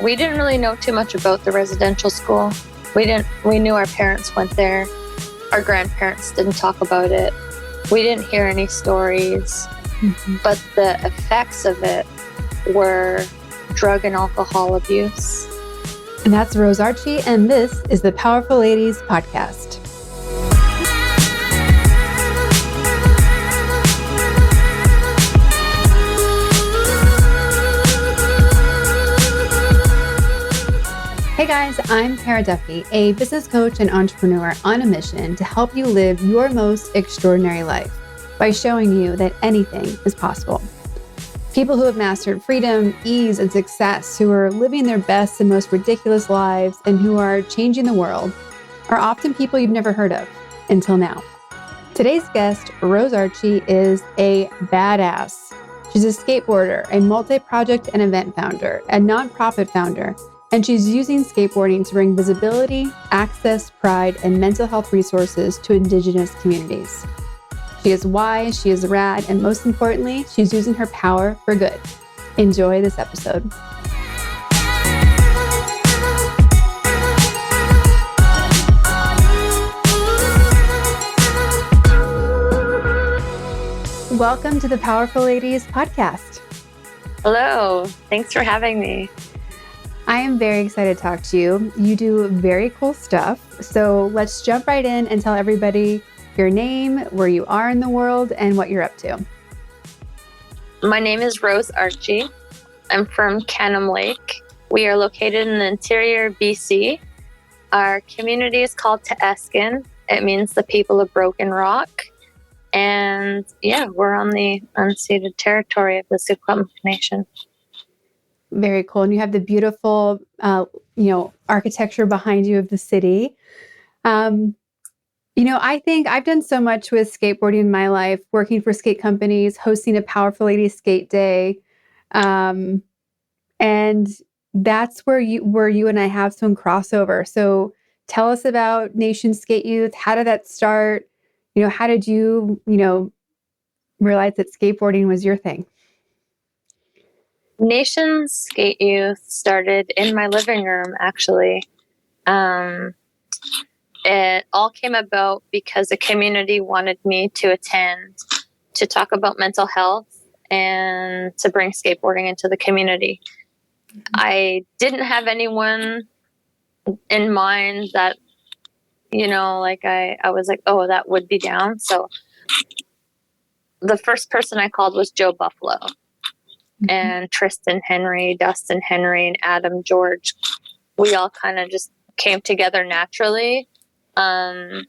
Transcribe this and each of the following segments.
We didn't really know too much about the residential school. We knew our parents went there. Our grandparents didn't talk about it. We didn't hear any stories, but the effects of it were drug and alcohol abuse. And that's Rose Archie, and this is the Powerful Ladies Podcast. Hey guys, I'm Kara Duffy, a business coach and entrepreneur on a mission to help you live your most extraordinary life by showing you that anything is possible. People who have mastered freedom, ease, and success, who are living their best and most ridiculous lives, and who are changing the world, are often people you've never heard of until now. Today's guest, Rose Archie, is a badass. She's a skateboarder, a multi-project and event founder, a nonprofit founder, and she's using skateboarding to bring visibility, access, pride, and mental health resources to Indigenous communities. She is wise, she is rad, and most importantly, she's using her power for good. Enjoy this episode. Welcome to the Powerful Ladies Podcast. Hello, thanks for having me. I am very excited to talk to you. You do very cool stuff. So let's jump right in and tell everybody your name, where you are in the world, and what you're up to. My name is Rose Archie. I'm from Canim Lake. We are located in the interior BC. Our community is called Teeskin. It means the people of broken rock. And yeah, we're on the unceded territory of the Secwepemc Nation. Very cool. And you have the beautiful, architecture behind you of the city. I think I've done so much with skateboarding in my life, working for skate companies, hosting a Powerful Ladies Skate Day. And that's where you and I have some crossover. So tell us about Nation Skate Youth. How did that start? How did you, realize that skateboarding was your thing? Nation Skate Youth started in my living room, actually. It all came about because the community wanted me to attend to talk about mental health and to bring skateboarding into the community. I didn't have anyone in mind that, I was like, oh, that would be down. So the first person I called was Joe Buffalo. And Tristan Henry, Dustin Henry, and Adam George. We all kind of just came together naturally. Being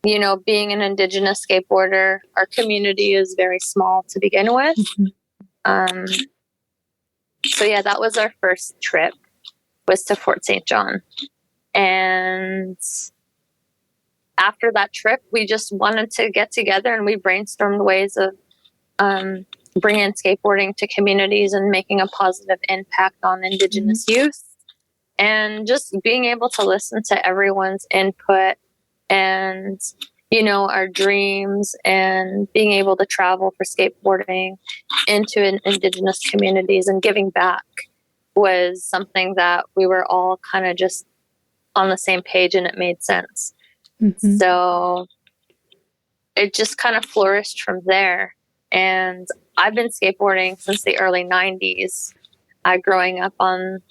an Indigenous skateboarder, our community is very small to begin with. That was our first trip, was to Fort St. John. And after that trip, we just wanted to get together and we brainstormed ways of bringing skateboarding to communities and making a positive impact on Indigenous youth, and just being able to listen to everyone's input and, our dreams, and being able to travel for skateboarding into Indigenous communities and giving back was something that we were all kind of just on the same page, and it made sense. So it just kind of flourished from there. And I've been skateboarding since the early 90s. Growing up on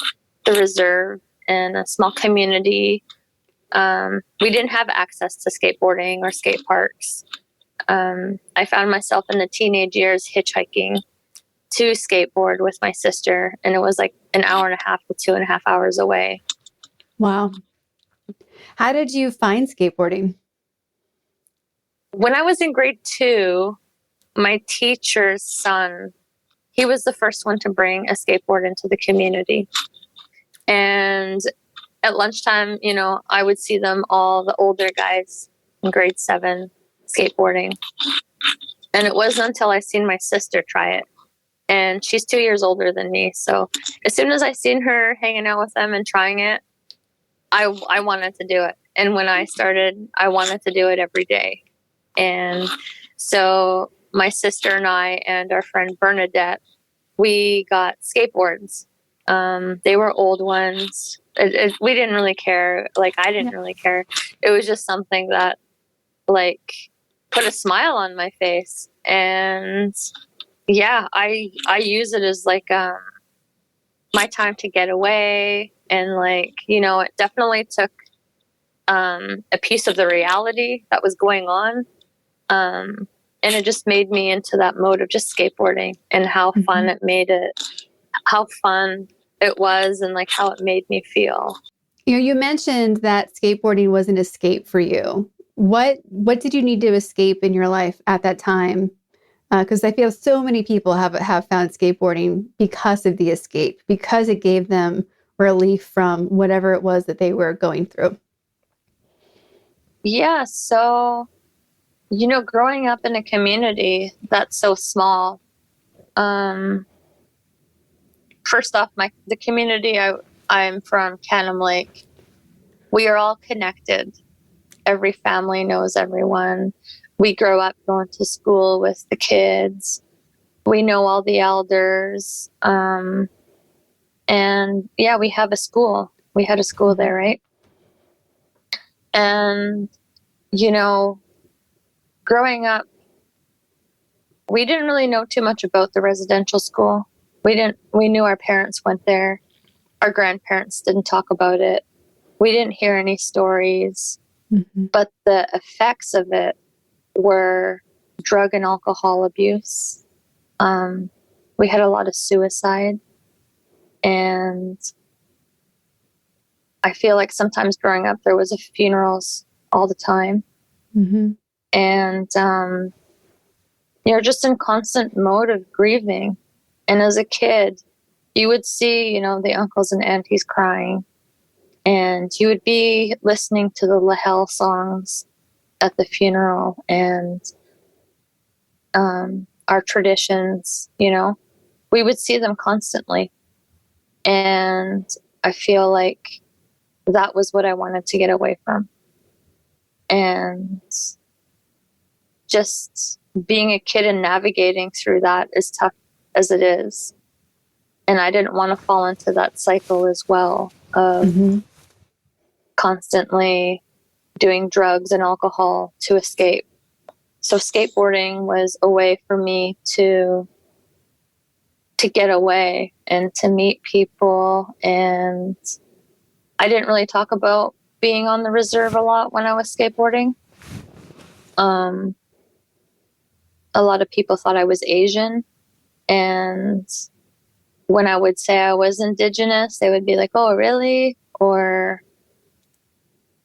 the reserve in a small community, we didn't have access to skateboarding or skate parks. I found myself in the teenage years hitchhiking to skateboard with my sister, and it was like an hour and a half to 2.5 hours away. Wow. How did you find skateboarding? When I was in grade 2, my teacher's son, he was the first one to bring a skateboard into the community. And at lunchtime, I would see them all, the older guys in grade 7, skateboarding. And it wasn't until I seen my sister try it. And she's 2 years older than me. So as soon as I seen her hanging out with them and trying it, I wanted to do it. And when I started, I wanted to do it every day. And so my sister and I and our friend Bernadette, we got skateboards They were old ones. We didn't really care. Like, I didn't really care. It was just something that, like, put a smile on my face. And yeah, I use it as like my time to get away. And like, you know, it definitely took a piece of the reality that was going on. And it just made me into that mode of just skateboarding and how fun it made it, how fun it was, and like how it made me feel. You know, you mentioned that skateboarding was an escape for you. What did you need to escape in your life at that time? Because I feel so many people have found skateboarding because of the escape, because it gave them relief from whatever it was that they were going through. Yeah, so, you know, growing up in a community that's so small, first off, the community I'm from, Canim Lake, we are all connected. Every family knows everyone. We grow up going to school with the kids. We know all the elders. And yeah, we have a school. We had a school there, right? And, you know, growing up, we didn't really know too much about the residential school. We knew our parents went there. Our grandparents didn't talk about it. We didn't hear any stories, but the effects of it were drug and alcohol abuse. We had a lot of suicide, and I feel like sometimes growing up there was funerals all the time. And you're just in constant mode of grieving. And as a kid, you would see, you know, the uncles and aunties crying, and you would be listening to the Lahel songs at the funeral, and our traditions, you know, we would see them constantly. And I feel like that was what I wanted to get away from. And just being a kid and navigating through that, as tough as it is. And I didn't want to fall into that cycle as well of constantly doing drugs and alcohol to escape. So skateboarding was a way for me to get away and to meet people. And I didn't really talk about being on the reserve a lot when I was skateboarding. A lot of people thought I was Asian, and when I would say I was Indigenous, they would be like, "Oh, really?" Or,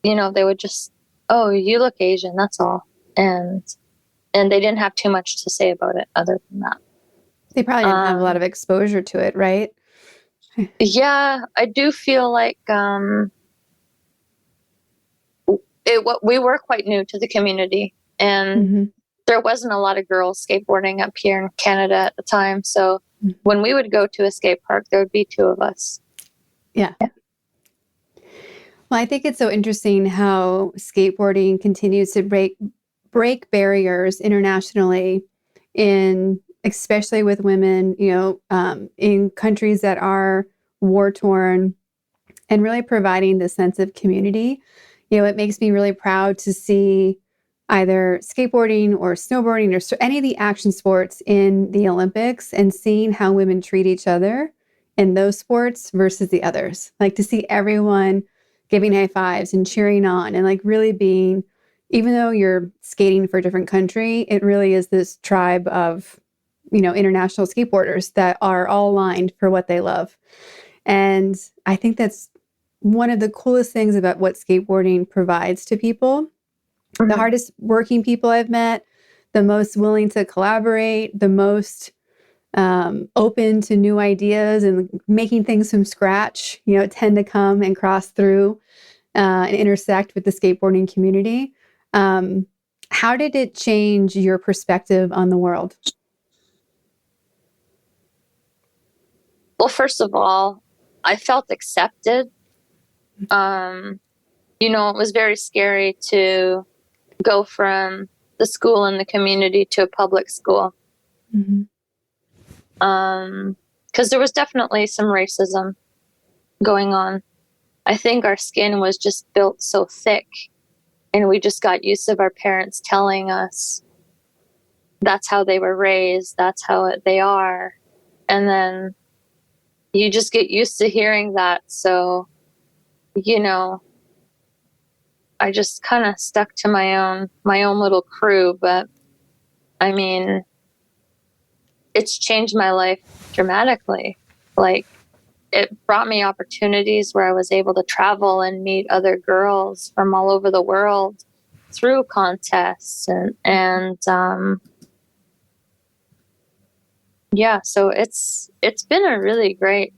you know, they would just, "Oh, you look Asian, that's all." And they didn't have too much to say about it other than that. They probably didn't have a lot of exposure to it, right? Yeah, I do feel like we were quite new to the community, and there wasn't a lot of girls skateboarding up here in Canada at the time. So when we would go to a skate park, there would be two of us. Yeah. Well, I think it's so interesting how skateboarding continues to break barriers internationally, especially with women, you know, in countries that are war torn, and really providing this sense of community. You know, it makes me really proud to see either skateboarding or snowboarding or any of the action sports in the Olympics, and seeing how women treat each other in those sports versus the others. Like, to see everyone giving high fives and cheering on, and like really being, even though you're skating for a different country, it really is this tribe of, you know, international skateboarders that are all aligned for what they love. And I think that's one of the coolest things about what skateboarding provides to people. The hardest working people I've met, the most willing to collaborate, the most open to new ideas and making things from scratch, you know, tend to come and cross through and intersect with the skateboarding community. How did it change your perspective on the world? Well, first of all, I felt accepted. You know, it was very scary to go from the school and the community to a public school. because there was definitely some racism going on. I think our skin was just built so thick, and we just got used to our parents telling us that's how they were raised, that's how they are. And then you just get used to hearing that. So, you know, I just kind of stuck to my own little crew. But I mean, it's changed my life dramatically. Like, it brought me opportunities where I was able to travel and meet other girls from all over the world through contests and yeah, so it's been a really great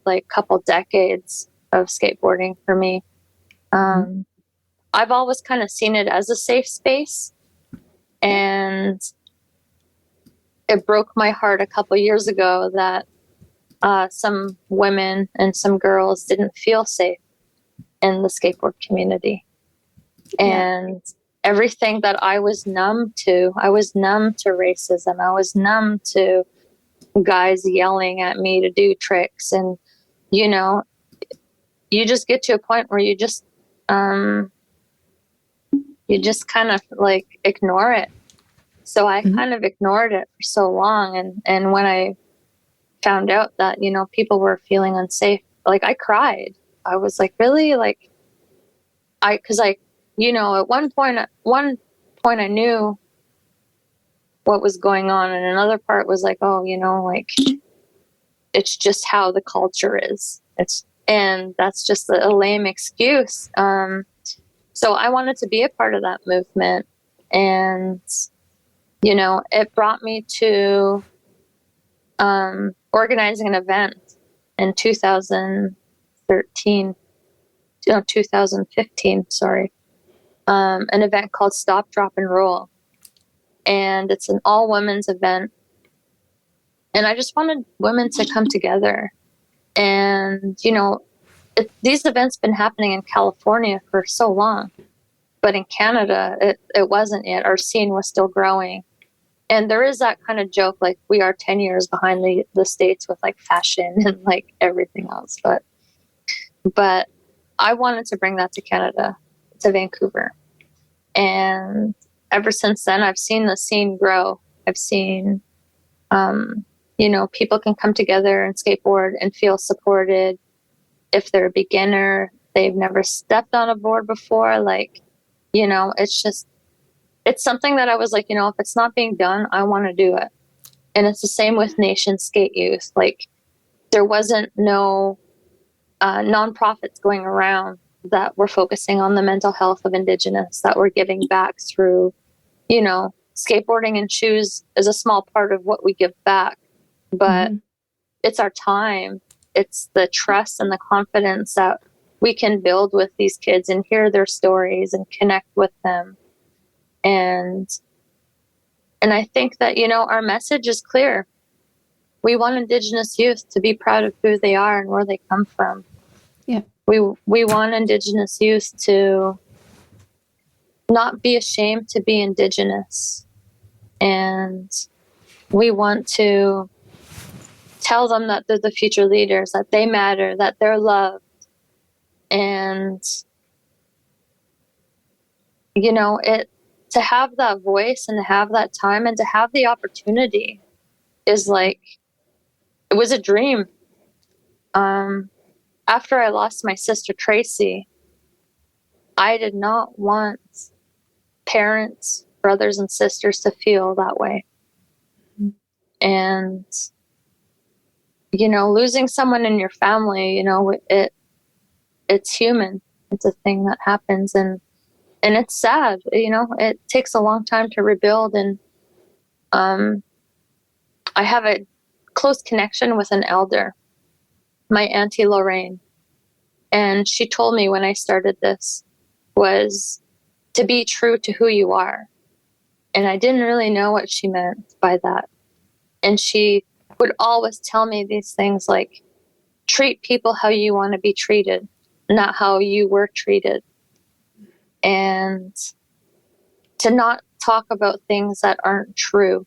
like couple decades of skateboarding for me. I've always kind of seen it as a safe space, and it broke my heart a couple years ago that some women and some girls didn't feel safe in the skateboard community. And everything that I was numb to racism. I was numb to guys yelling at me to do tricks. And, you know, you just get to a point where you just kind of like ignore it. So I kind of ignored it for so long. And when I found out that, you know, people were feeling unsafe, like I cried. I was like, really? Like, cause you know, at one point I knew what was going on. And another part was like, oh, you know, like it's just how the culture is. And that's just a lame excuse. So I wanted to be a part of that movement. And, you know, it brought me to organizing an event in 2015, sorry. An event called Stop, Drop, and Roll. And it's an all women's event. And I just wanted women to come together. And, you know, these events been happening in California for so long. But in Canada, it wasn't yet. Our scene was still growing. And there is that kind of joke, like we are 10 years behind the States with like fashion and like everything else. But I wanted to bring that to Canada, to Vancouver. And ever since then, I've seen the scene grow. I've seen, you know, people can come together and skateboard and feel supported. If they're a beginner, they've never stepped on a board before. Like, you know, it's something that I was like, you know, if it's not being done, I want to do it. And it's the same with Nation Skate Youth. Like, there wasn't no nonprofits going around that were focusing on the mental health of Indigenous, that were giving back through, you know, skateboarding and shoes is a small part of what we give back. But it's our time. It's the trust and the confidence that we can build with these kids and hear their stories and connect with them. And I think that, you know, our message is clear. We want Indigenous youth to be proud of who they are and where they come from. Yeah. We want Indigenous youth to not be ashamed to be Indigenous. And we want to tell them that they're the future leaders, that they matter, that they're loved. And, you know, to have that voice and to have that time and to have the opportunity is like, it was a dream. After I lost my sister Tracy, I did not want parents, brothers and sisters to feel that way. And, you know, losing someone in your family, you know, it's human. It's a thing that happens, and it's sad. You know, it takes a long time to rebuild. And I have a close connection with an elder, my Auntie Lorraine. And she told me when I started this was to be true to who you are. And I didn't really know what she meant by that. And she would always tell me these things like, treat people how you want to be treated, not how you were treated. And to not talk about things that aren't true,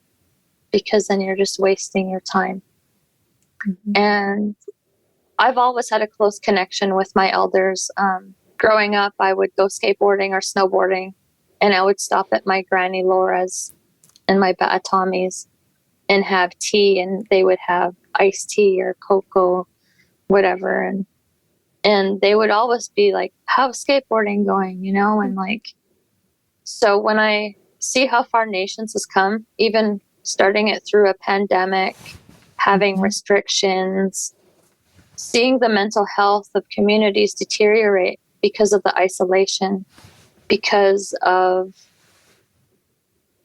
because then you're just wasting your time. Mm-hmm. And I've always had a close connection with my elders. Growing up, I would go skateboarding or snowboarding, and I would stop at my Granny Laura's and my Ba Tommy's and have tea, and they would have iced tea or cocoa, whatever. And they would always be like, how's skateboarding going, you know? And like, so when I see how far nations has come, even starting it through a pandemic, having restrictions, seeing the mental health of communities deteriorate because of the isolation, because of,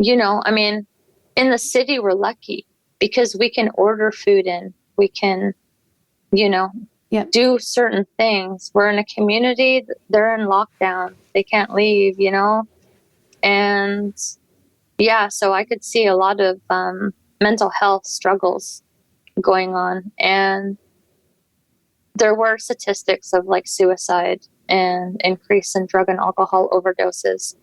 you know, I mean, in the city, we're lucky because we can order food in, we can, you know, do certain things. We're in a community, they're in lockdown, they can't leave, you know? And yeah, so I could see a lot of mental health struggles going on. And there were statistics of like suicide and increase in drug and alcohol overdoses.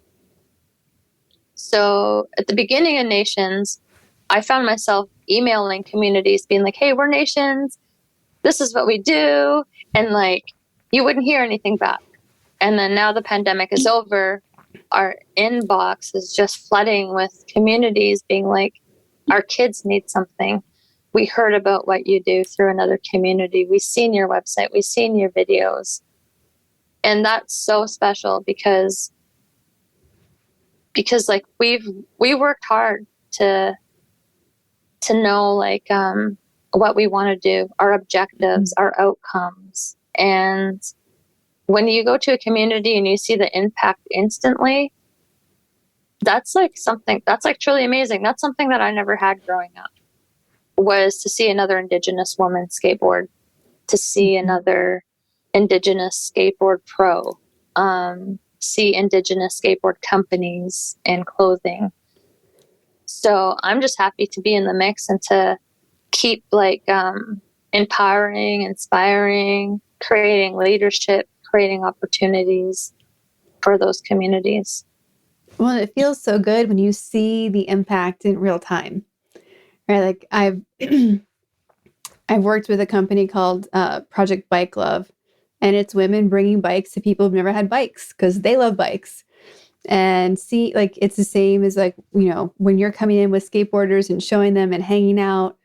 So at the beginning of Nations, I found myself emailing communities being like, hey, we're Nations, this is what we do. And like, you wouldn't hear anything back. And then now the pandemic is over, our inbox is just flooding with communities being like, our kids need something. We heard about what you do through another community. We've seen your website. We've seen your videos. And that's so special because like we worked hard to know like what we want to do, our objectives, our outcomes. And when you go to a community and you see the impact instantly, that's like something that's like truly amazing. That's something that I never had growing up, was to see another Indigenous woman skateboard, to see another Indigenous skateboard pro, see Indigenous skateboard companies and clothing. So I'm just happy to be in the mix and to keep like empowering, inspiring, creating leadership, creating opportunities for those communities. Well, it feels so good when you see the impact in real time, right? Like I've worked with a company called Project Bike Love, and it's women bringing bikes to people who've never had bikes because they love bikes. And see, like, it's the same as like, you know, when you're coming in with skateboarders and showing them and hanging out,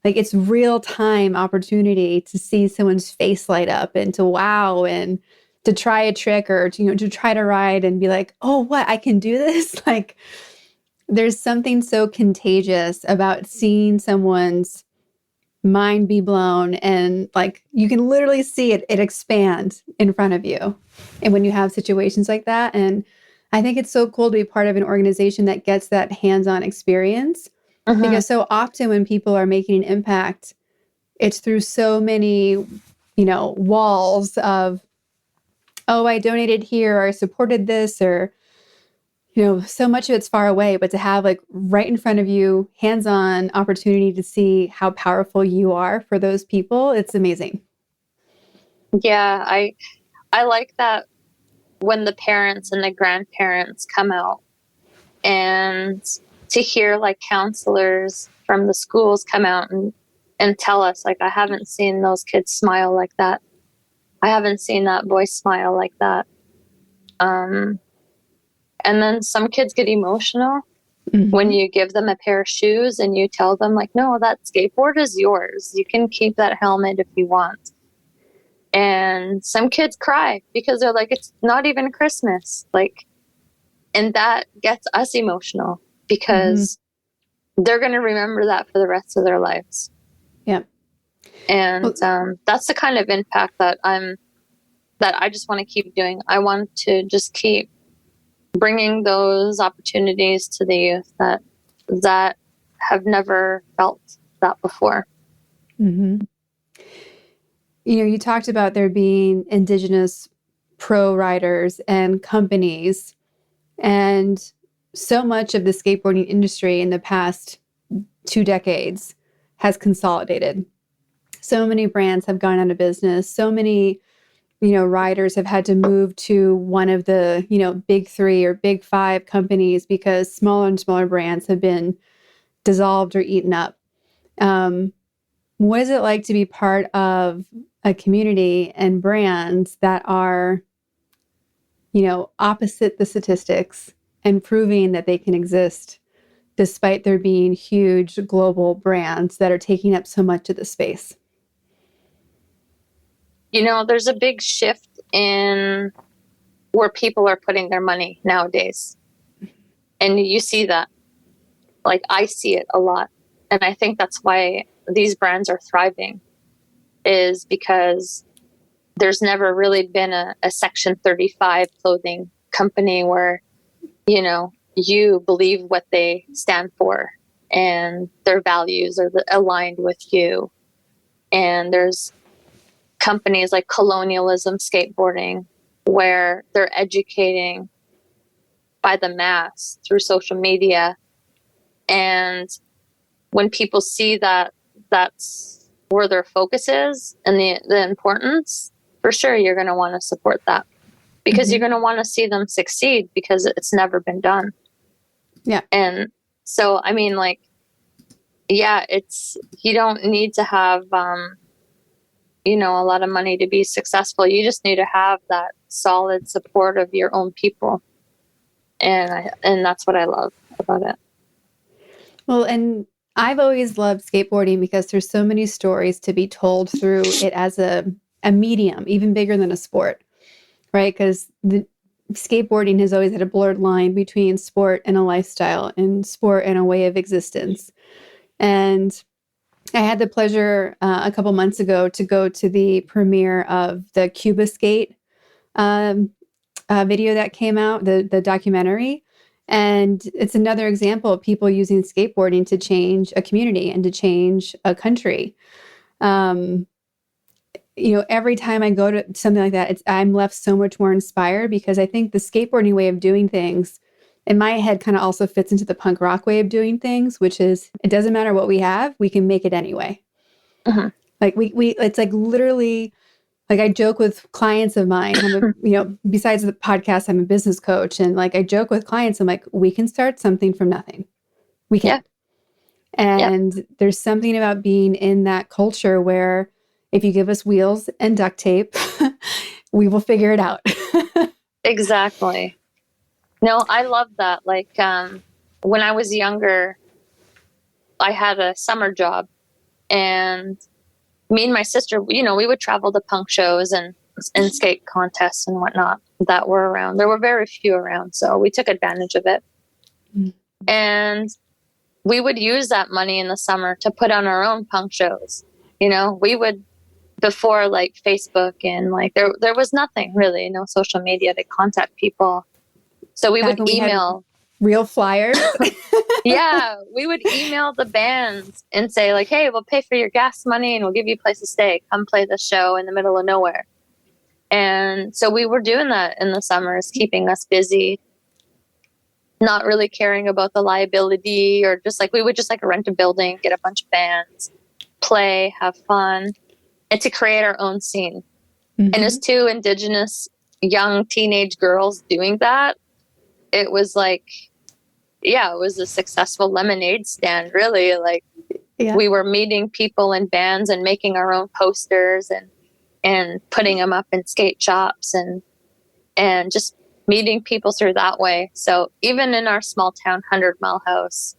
like it's real time opportunity to see someone's face light up and to wow and to try a trick or to, you know, to try to ride and be like, oh, what, I can do this. Like there's something so contagious about seeing someone's mind be blown, and like you can literally see it expand in front of you. And when you have situations like that, and I think it's so cool to be part of an organization that gets that hands-on experience, because so often when people are making an impact, it's through so many, you know, walls of, oh, I donated here, or I supported this, or, you know, so much of it's far away, but to have like right in front of you, hands-on opportunity to see how powerful you are for those people, it's amazing. Yeah, I like that when the parents and the grandparents come out, and to hear like counselors from the schools come out and tell us like, I haven't seen those kids smile like that. I haven't seen that boy smile like that. And then some kids get emotional when you give them a pair of shoes and you tell them like, no, that skateboard is yours. You can keep that helmet if you want. And some kids cry because they're like, it's not even Christmas. Like, and that gets us emotional because they're going to remember that for the rest of their lives. Yeah. And that's the kind of impact that I just want to keep doing. I want to just keep bringing those opportunities to the youth that have never felt that before. You know, you talked about there being Indigenous pro riders and companies, and so much of the skateboarding industry in the past 2 decades has consolidated. So many brands have gone out of business. So many, you know, riders have had to move to one of the, you know, big 3 or big 5 companies because smaller and smaller brands have been dissolved or eaten up. what is it like to be part of a community and brands that are, opposite the statistics and proving that they can exist despite there being huge global brands that are taking up so much of the space? There's a big shift in where people are putting their money nowadays. And you see that. Like, I see it a lot. And I think that's why these brands are thriving, is because there's never really been a Section 35 clothing company where, you believe what they stand for and their values are aligned with you. And there's companies like Colonialism Skateboarding, where they're educating by the mass through social media. And when people see that that's where their focus is and the importance, for sure, you're going to want to support that, because you're going to want to see them succeed, because it's never been done. Yeah. And so, I mean, like, yeah, you don't need to have, a lot of money to be successful. You just need to have that solid support of your own people. And that's what I love about it. Well, and I've always loved skateboarding because there's so many stories to be told through it as a medium, even bigger than a sport, right? Because the skateboarding has always had a blurred line between sport and a lifestyle, and sport and a way of existence. And I had the pleasure a couple months ago to go to the premiere of the Cuba Skate video that came out, the documentary. And it's another example of people using skateboarding to change a community and to change a country. Every time I go to something like that, I'm left so much more inspired, because I think the skateboarding way of doing things in my head kind of also fits into the punk rock way of doing things, which is, it doesn't matter what we have, we can make it anyway. Like it's like literally, like I joke with clients of mine, besides the podcast, I'm a business coach. And like, I joke with clients, I'm like, we can start something from nothing. We can. Yeah. And there's something about being in that culture where if you give us wheels and duct tape, we will figure it out. Exactly. No, I love that. Like, when I was younger, I had a summer job, and me and my sister, we would travel to punk shows and skate contests and whatnot that were around. There were very few around, so we took advantage of it. And we would use that money in the summer to put on our own punk shows. We would, before like Facebook and like there was nothing really, no social media to contact people. So we would email real flyers. Yeah, we would email the bands and say like, hey, we'll pay for your gas money and we'll give you a place to stay. Come play the show in the middle of nowhere. And so we were doing that in the summers, keeping us busy, not really caring about the liability, or just like, we would just like rent a building, get a bunch of bands, play, have fun, and to create our own scene. And as two Indigenous young teenage girls doing that, it was like, yeah, it was a successful lemonade stand, really. Like, we were meeting people in bands and making our own posters and putting them up in skate shops and just meeting people through that way. So even in our small town 100-mile house,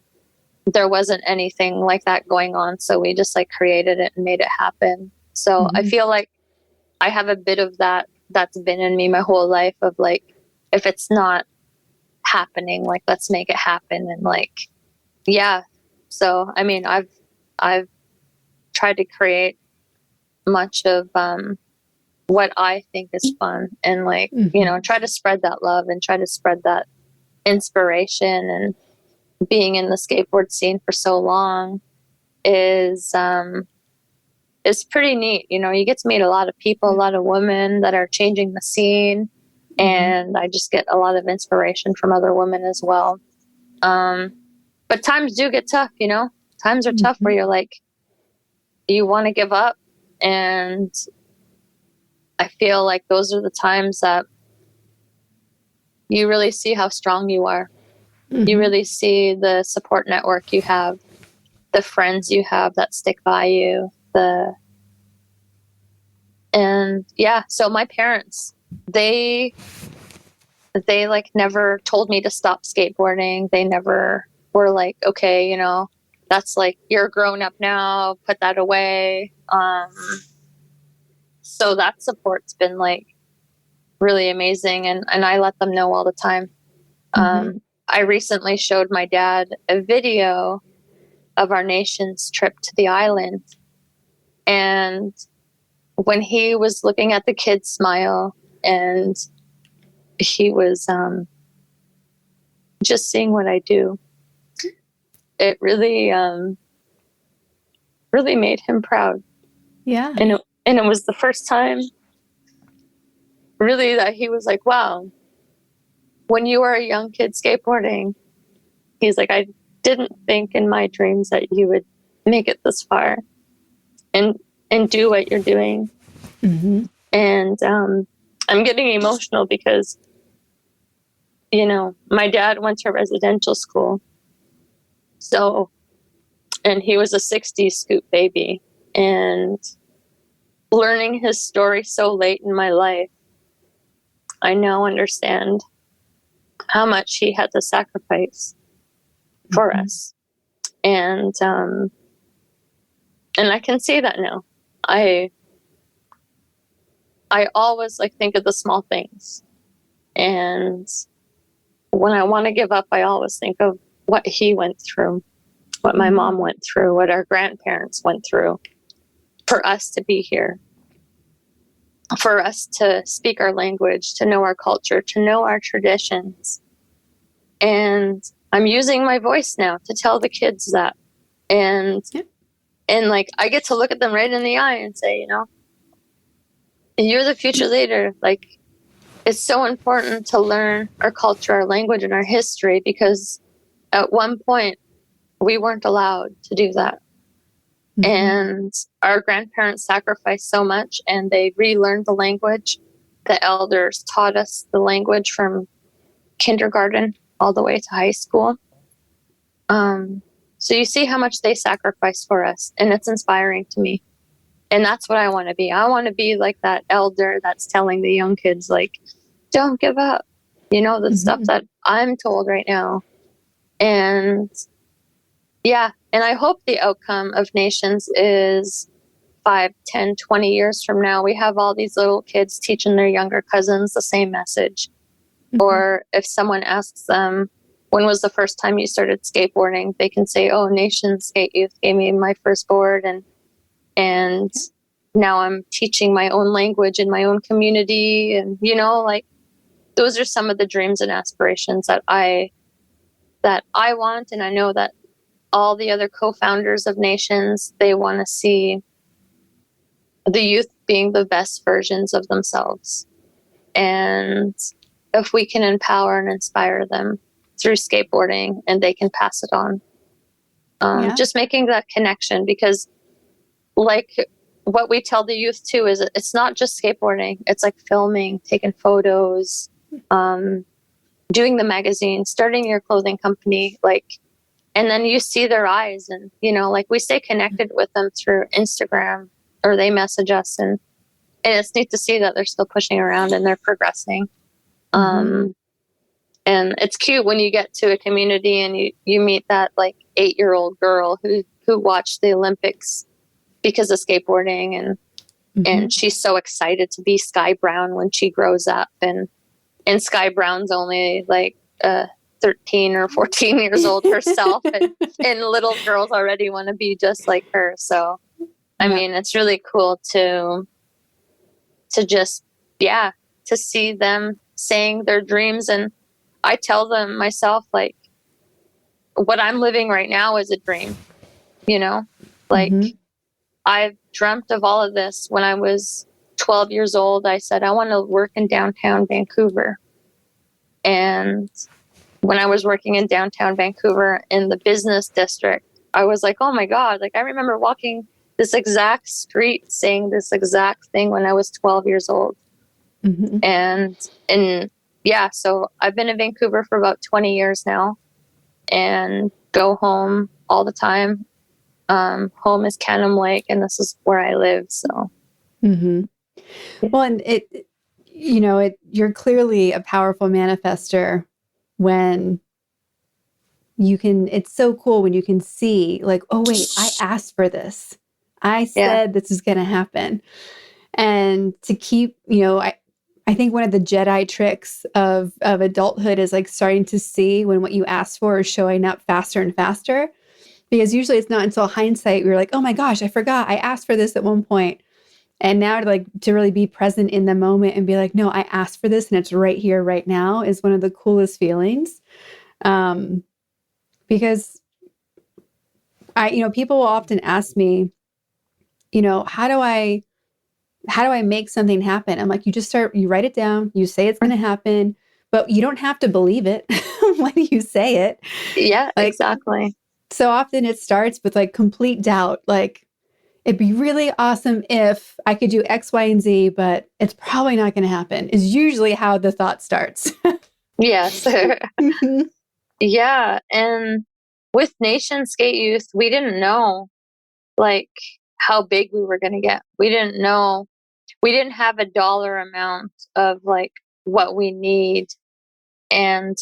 there wasn't anything like that going on. So we just like created it and made it happen. So I feel like I have a bit of that's been in me my whole life, of like, if it's not happening, like, let's make it happen. And like, yeah. So, I mean, I've tried to create much of, what I think is fun, and like, try to spread that love and try to spread that inspiration. And being in the skateboard scene for so long is pretty neat. You get to meet a lot of people, a lot of women that are changing the scene. And I just get a lot of inspiration from other women as well. But times do get tough, times are tough where you're like, you want to give up. And I feel like those are the times that you really see how strong you are. You really see the support network you have, the friends you have that stick by you, So my parents, they like never told me to stop skateboarding. They never were like, okay, you know, that's like, you're grown up now, put that away. So that support's been like really amazing. And I let them know all the time. I recently showed my dad a video of our nation's trip to the island. And when he was looking at the kids smile and he was just seeing what I do, it really, really made him proud. Yeah. And it was the first time really that he was like, wow, when you were a young kid skateboarding, he's like, I didn't think in my dreams that you would make it this far and do what you're doing. And I'm getting emotional because, you know, my dad went to residential school. So, and he was a 60s scoop baby, and learning his story so late in my life, I now understand how much he had to sacrifice for us. And I can see that now. I always like think of the small things. And when I want to give up, I always think of what he went through, what my mom went through, what our grandparents went through for us to be here, for us to speak our language, to know our culture, to know our traditions. And I'm using my voice now to tell the kids that. And like, I get to look at them right in the eye and say, you know, you're the future leader. Like, it's so important to learn our culture, our language, and our history, because at one point we weren't allowed to do that. And our grandparents sacrificed so much, and they relearned the language. The elders taught us the language from kindergarten all the way to high school. So you see how much they sacrificed for us, and it's inspiring to me. And that's what I want to be. I want to be like that elder that's telling the young kids, like, don't give up. You know, the stuff that I'm told right now. And yeah, and I hope the outcome of Nations is 5, 10, 20 years from now, we have all these little kids teaching their younger cousins the same message. Or if someone asks them, when was the first time you started skateboarding? They can say, oh, Nations Skate Youth gave me my first board. And now I'm teaching my own language in my own community. And, you know, like, those are some of the dreams and aspirations that I want. And I know that all the other co-founders of Nations, they want to see the youth being the best versions of themselves. And if we can empower and inspire them through skateboarding, and they can pass it on, just making that connection. Because like what we tell the youth too is it's not just skateboarding. It's like filming, taking photos, doing the magazine, starting your clothing company, like, and then you see their eyes, and, you know, like, we stay connected with them through Instagram, or they message us, and it's neat to see that they're still pushing around and they're progressing. And it's cute when you get to a community and you meet that like 8-year-old girl who watched the Olympics because of skateboarding, and she's so excited to be Sky Brown when she grows up, and Sky Brown's only like 13 or 14 years old herself, and little girls already want to be just like her. So I mean, it's really cool to just to see them saying their dreams. And I tell them myself, like, what I'm living right now is a dream, you know, like, I've dreamt of all of this when I was 12 years old. I said, I want to work in downtown Vancouver. And when I was working in downtown Vancouver in the business district, I was like, oh my God, like, I remember walking this exact street saying this exact thing when I was 12 years old. And so I've been in Vancouver for about 20 years now, and go home all the time. home is Canim Lake, and this is where I live. So, Well, and you're clearly a powerful manifester when you can, it's so cool when you can see like, oh wait, I asked for this. I said this is going to happen. And to keep, I think one of the Jedi tricks of adulthood is like starting to see when what you asked for is showing up faster and faster. Because usually it's not until hindsight we're like, oh my gosh, I forgot I asked for this at one point. And now to really be present in the moment and be like, no, I asked for this and it's right here, right now is one of the coolest feelings. Because people will often ask me, how do I make something happen? I'm like, you write it down, you say it's going to happen, but you don't have to believe it when you say it. Yeah, exactly. So often it starts with like complete doubt. Like, it'd be really awesome if I could do X, Y, and Z, but it's probably not going to happen is usually how the thought starts. Yes. Yeah. And with Nation Skate Youth, we didn't know like how big we were going to get. We didn't know, we didn't have a dollar amount of like what we need. And,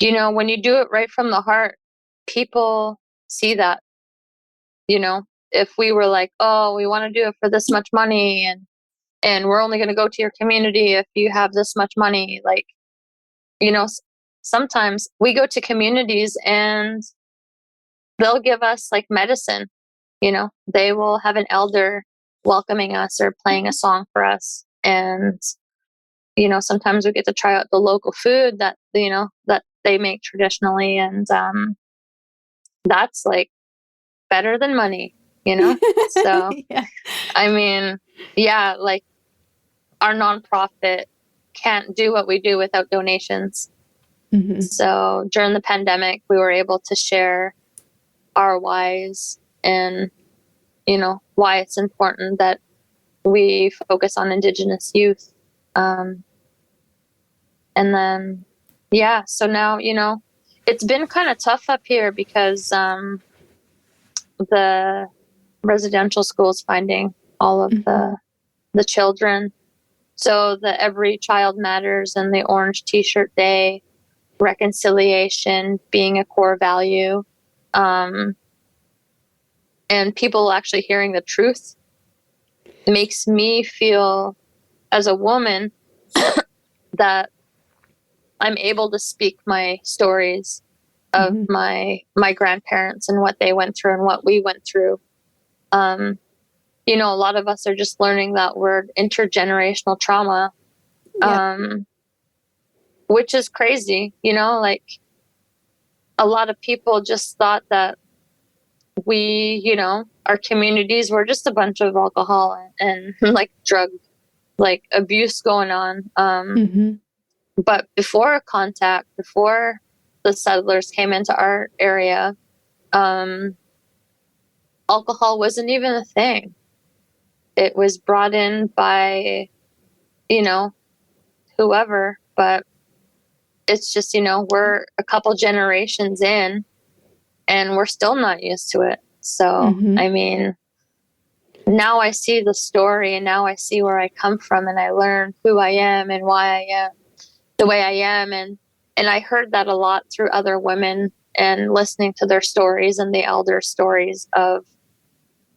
when you do it right from the heart, people see that, if we were like, oh, we want to do it for this much money and we're only going to go to your community if you have this much money. Like, sometimes we go to communities and they'll give us like medicine, they will have an elder welcoming us or playing a song for us. And, sometimes we get to try out the local food that they make traditionally. And, that's like better than money, So, Yeah. I mean, yeah, like our nonprofit can't do what we do without donations. So during the pandemic, we were able to share our whys and, why it's important that we focus on Indigenous youth. And then, so now, it's been kind of tough up here because the residential school is finding all of the children. So the Every Child Matters and the Orange T-shirt Day, reconciliation being a core value, and people actually hearing the truth makes me feel as a woman that I'm able to speak my stories of my grandparents and what they went through and what we went through. A lot of us are just learning that word intergenerational trauma, which is crazy, like a lot of people just thought that we, our communities were just a bunch of alcohol and like drug, like abuse going on. But before the settlers came into our area, alcohol wasn't even a thing. It was brought in by, whoever, but it's just, we're a couple generations in and we're still not used to it. So, I mean, now I see the story and now I see where I come from and I learn who I am and why I am the way I am. And I heard that a lot through other women and listening to their stories and the elder stories of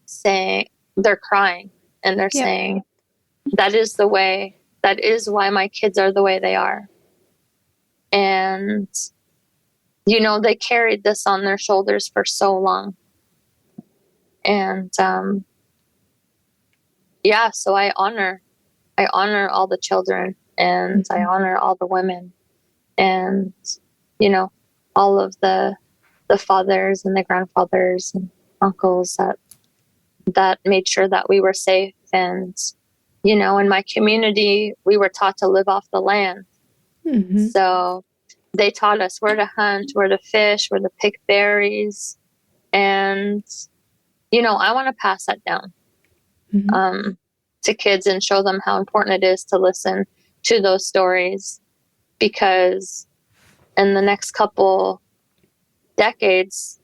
saying they're crying and they're saying, that is why my kids are the way they are. And, they carried this on their shoulders for so long. And, so I honor all the children and I honor all the women and, all of the fathers and the grandfathers and uncles that made sure that we were safe. And, in my community, we were taught to live off the land. So they taught us where to hunt, where to fish, where to pick berries. And, I want to pass that down to kids and show them how important it is to listen to those stories, because in the next couple decades,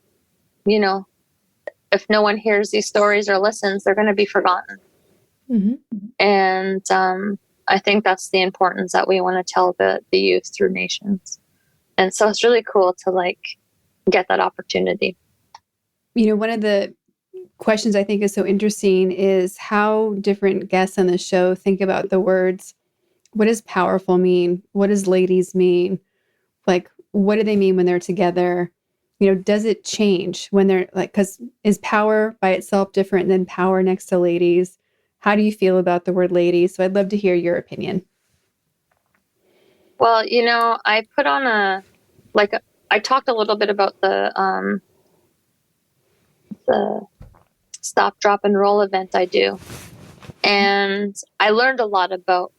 if no one hears these stories or listens, they're going to be forgotten. Mm-hmm. And I think that's the importance that we want to tell the youth through Nations. And so it's really cool to like get that opportunity. You know, one of the questions I think is so interesting is how different guests on the show think about the words. What does powerful mean? What does ladies mean? Like, what do they mean when they're together? You know, does it change when they're like, because is power by itself different than power next to ladies? How do you feel about the word ladies? So I'd love to hear your opinion. Well, you know, I put on I talked a little bit about the stop, drop, and roll event I do. And I learned a lot about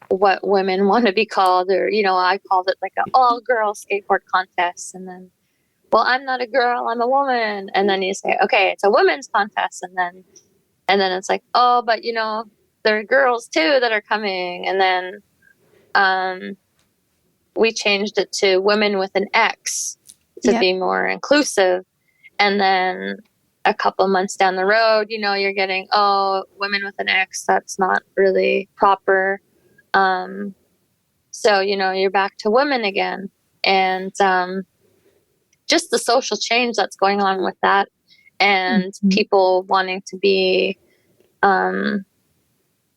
what women want to be called, or, you know, I called it like an all girl skateboard contest. And then, well, I'm not a girl, I'm a woman. And then you say, okay, it's a women's contest. And then it's like, oh, but you know, there are girls too that are coming. And then, we changed it to women with an X to be more inclusive. And then a couple months down the road, you know, you're getting, oh, women with an X, that's not really proper. So, you know, you're back to women again. And just the social change that's going on with that, and people wanting to be, you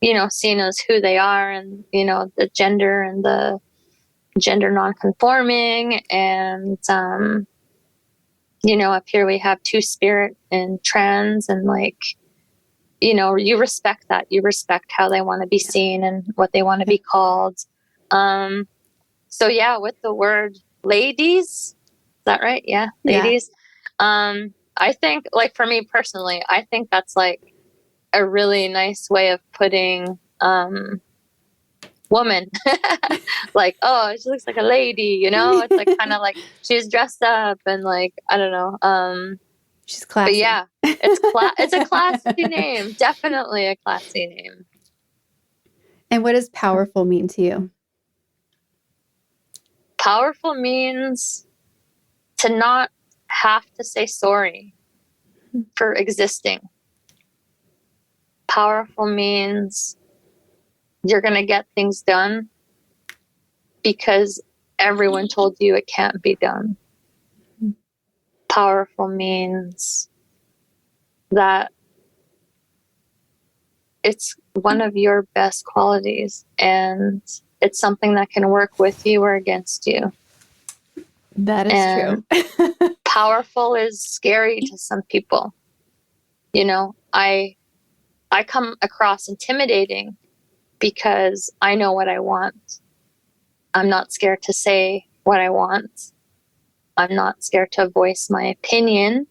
know, seen as who they are, and, you know, the gender and the gender non-conforming. And, you know, up here we have two-spirit and trans, and like, you know, you respect that. You respect how they want to be seen and what they want to be called. So yeah, with the word ladies, is that right? Yeah, ladies. Yeah. I think, like, for me personally, I think that's like a really nice way of putting woman. Like, oh, she looks like a lady, you know? It's like kind of like she's dressed up and like, I don't know. She's classy. But yeah, it's a classy name. Definitely a classy name. And what does powerful mean to you? Powerful means to not have to say sorry for existing. Powerful means you're going to get things done because everyone told you it can't be done. Powerful means that it's one of your best qualities, and it's something that can work with you or against you. That is true. Powerful is scary to some people. You know, I come across intimidating because I know what I want. I'm not scared to say what I want. I'm not scared to voice my opinion,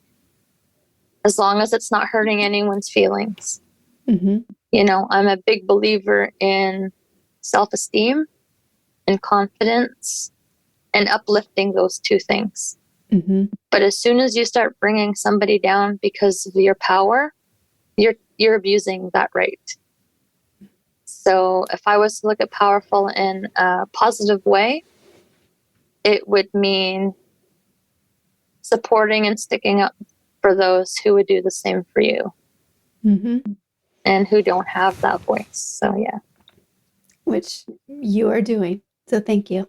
as long as it's not hurting anyone's feelings. Mm-hmm. You know, I'm a big believer in self-esteem and confidence and uplifting those two things. Mm-hmm. But as soon as you start bringing somebody down because of your power, you're abusing that right. So if I was to look at powerful in a positive way, it would mean supporting and sticking up for those who would do the same for you. Mm-hmm. And who don't have that voice. So yeah. Which you are doing. So thank you.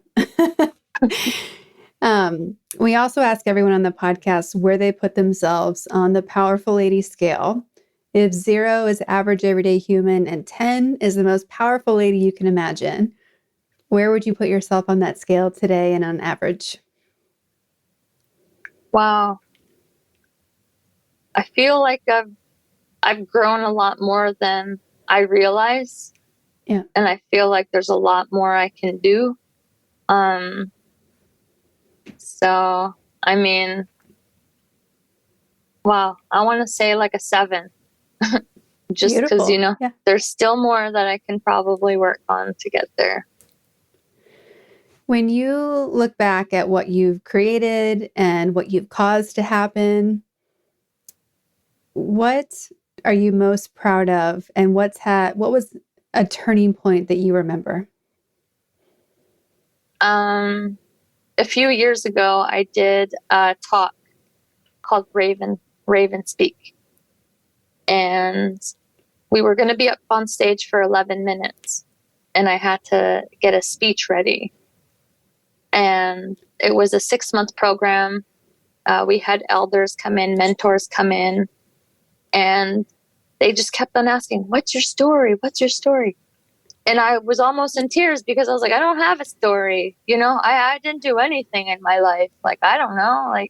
We also ask everyone on the podcast where they put themselves on the powerful lady scale. If 0 is average everyday human and 10 is the most powerful lady you can imagine, where would you put yourself on that scale today and on average? Wow. I feel like I've grown a lot more than I realize. Yeah. And I feel like there's a lot more I can do. So, I mean, wow, I want to say like a 7. Just because, you know, there's still more that I can probably work on to get there. When you look back at what you've created and what you've caused to happen, what are you most proud of, and what was a turning point that you remember? A few years ago, I did a talk called Raven Speak. and we were going to be up on stage for 11 minutes, and I had to get a speech ready. And it was a 6-month program. We had elders come in, mentors come in, and they just kept on asking, "What's your story? What's your story?" And I was almost in tears because I was like, I don't have a story. I didn't do anything in my life. Like, I don't know.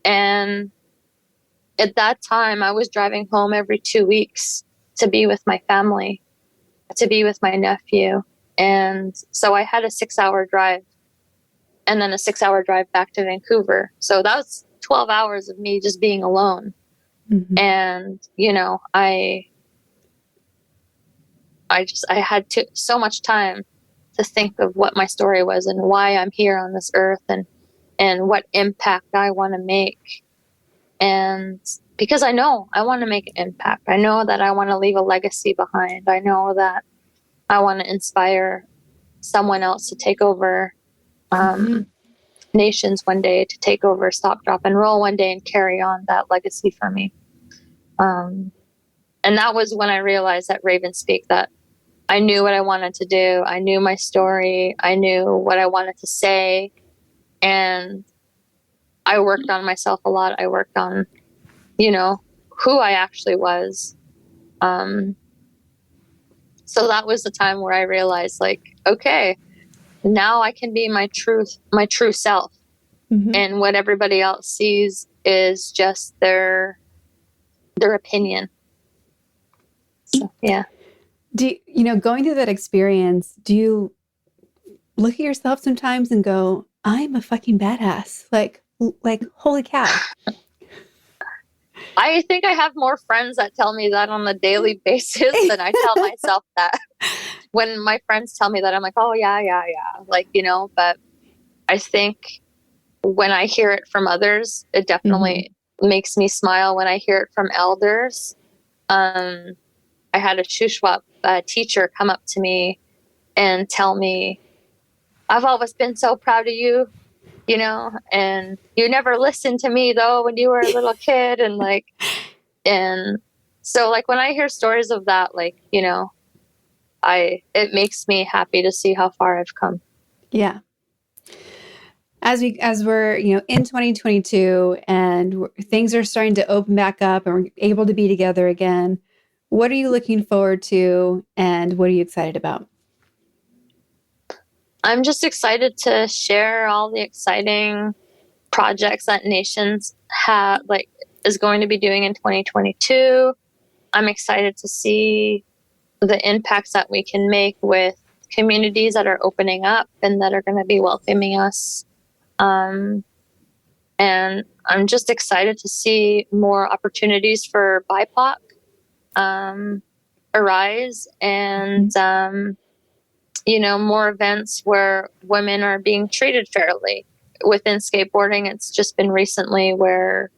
And at that time, I was driving home every 2 weeks to be with my family, to be with my nephew. And so I had a 6-hour drive and then a 6-hour drive back to Vancouver. So that was 12 hours of me just being alone. Mm-hmm. And, I had so much time to think of what my story was and why I'm here on this earth and what impact I want to make. And because I know I want to make an impact. I know that I want to leave a legacy behind. I know that I want to inspire someone else to take over nations one day, to take over Stop, Drop, and Roll one day and carry on that legacy for me. And that was when I realized at Raven Speak that I knew what I wanted to do. I knew my story. I knew what I wanted to say. And I worked on myself a lot. I worked on, who I actually was. So that was the time where I realized, okay, now I can be my true self. Mm-hmm. And what everybody else sees is just their opinion. So, yeah. Going through that experience, do you look at yourself sometimes and go, I'm a fucking badass? Like, holy cow. I think I have more friends that tell me that on a daily basis than I tell myself that. When my friends tell me that, I'm like, oh, yeah. But I think when I hear it from others, it definitely makes me smile. When I hear it from elders, I had a Shuswap teacher come up to me and tell me, I've always been so proud of you, and you never listened to me though when you were a little kid. And so when I hear stories of that, it makes me happy to see how far I've come. Yeah. As we're, in 2022 and things are starting to open back up and we're able to be together again, what are you looking forward to and what are you excited about? I'm just excited to share all the exciting projects that Nations is going to be doing in 2022. I'm excited to see the impacts that we can make with communities that are opening up and that are going to be welcoming us. And I'm just excited to see more opportunities for BIPOC arise and, more events where women are being treated fairly. Within skateboarding, it's just been recently where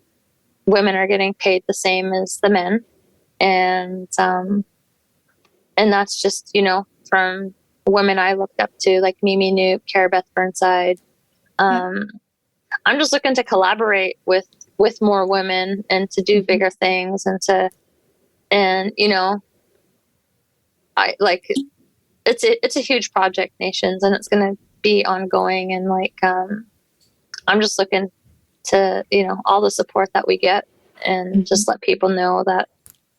women are getting paid the same as the men. And that's just, from women I looked up to, like Mimi Noop, Cara Beth Burnside. I'm just looking to collaborate with more women and to do bigger things it's a huge project, Nations, and it's going to be ongoing. And I'm just looking to, all the support that we get and just let people know that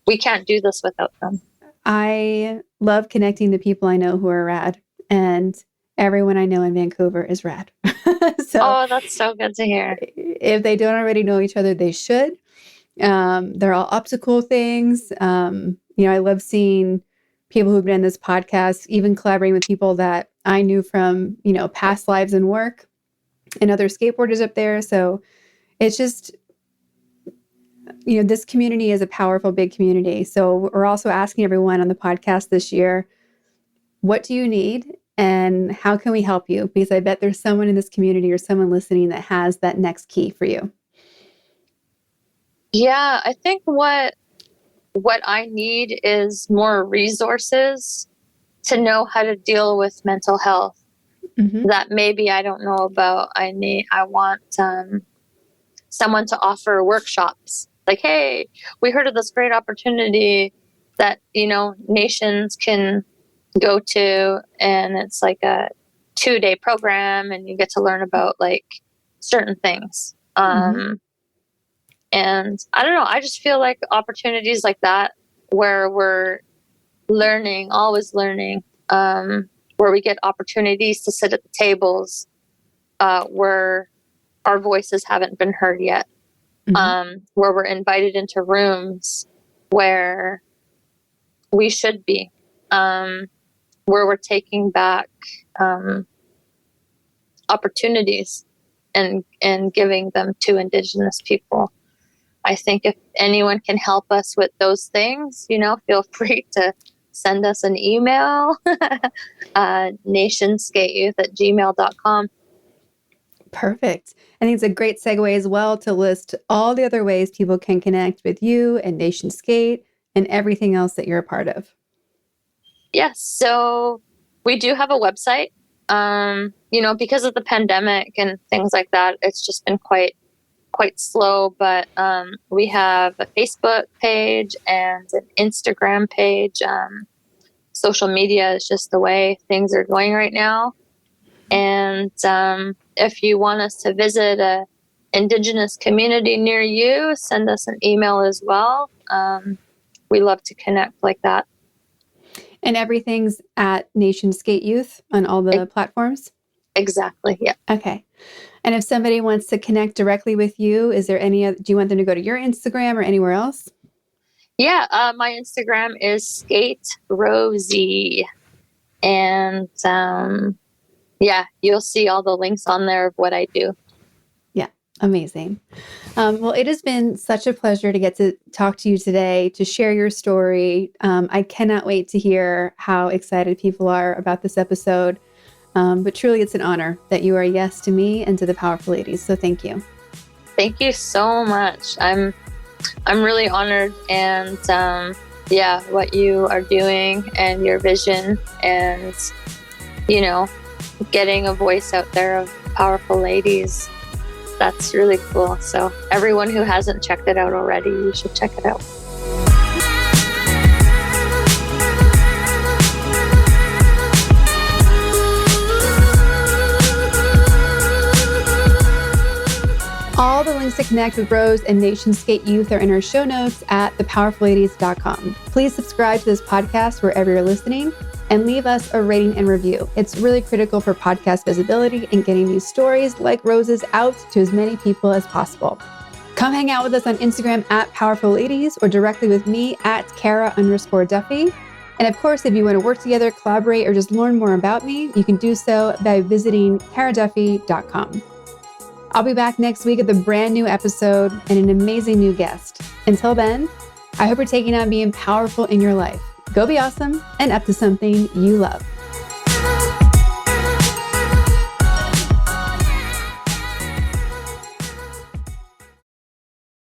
we can't do this without them. I love connecting the people I know who are rad, and everyone I know in Vancouver is rad. Oh, that's so good to hear. If they don't already know each other, they should. They're all up to cool things. I love seeing people who've been in this podcast, even collaborating with people that I knew from, past lives and work and other skateboarders up there. So it's just, this community is a powerful, big community. So we're also asking everyone on the podcast this year, what do you need and how can we help you? Because I bet there's someone in this community or someone listening that has that next key for you. Yeah, I think what I need is more resources to know how to deal with mental health that maybe I don't know about. I want someone to offer workshops like, hey, we heard of this great opportunity that, nations can go to, and it's like a 2-day program, and you get to learn about like certain things. And I don't know, I just feel like opportunities like that, where we're learning, always learning, where we get opportunities to sit at the tables where our voices haven't been heard yet, where we're invited into rooms where we should be, where we're taking back opportunities and giving them to Indigenous people. I think if anyone can help us with those things, feel free to send us an email, nationskateyouth@gmail.com. Perfect. I think it's a great segue as well to list all the other ways people can connect with you and Nation Skate and everything else that you're a part of. Yes. So we do have a website. Because of the pandemic and things like that, it's just been quite slow, but we have a Facebook page and an Instagram page. Social media is just the way things are going right now. And if you want us to visit a Indigenous community near you, send us an email as well. We love to connect like that. And everything's at Nation Skate Youth on all the platforms? Exactly, yeah. Okay. And if somebody wants to connect directly with you, is there do you want them to go to your Instagram or anywhere else? Yeah, my Instagram is Skate Rosie. And you'll see all the links on there of what I do. Yeah, amazing. Well, it has been such a pleasure to get to talk to you today, to share your story. I cannot wait to hear how excited people are about this episode. But truly, it's an honor that you are a yes to me and to the Powerful Ladies. So thank you. Thank you so much. I'm really honored, and what you are doing and your vision, and getting a voice out there of powerful ladies. That's really cool. So everyone who hasn't checked it out already, you should check it out. All the links to connect with Rose and Nation Skate Youth are in our show notes at thepowerfulladies.com. Please subscribe to this podcast wherever you're listening and leave us a rating and review. It's really critical for podcast visibility and getting these stories like Rose's out to as many people as possible. Come hang out with us on Instagram at Powerful Ladies or directly with me at Kara_Duffy. And of course, if you want to work together, collaborate, or just learn more about me, you can do so by visiting karaduffy.com. I'll be back next week with a brand new episode and an amazing new guest. Until then, I hope you're taking on being powerful in your life. Go be awesome and up to something you love.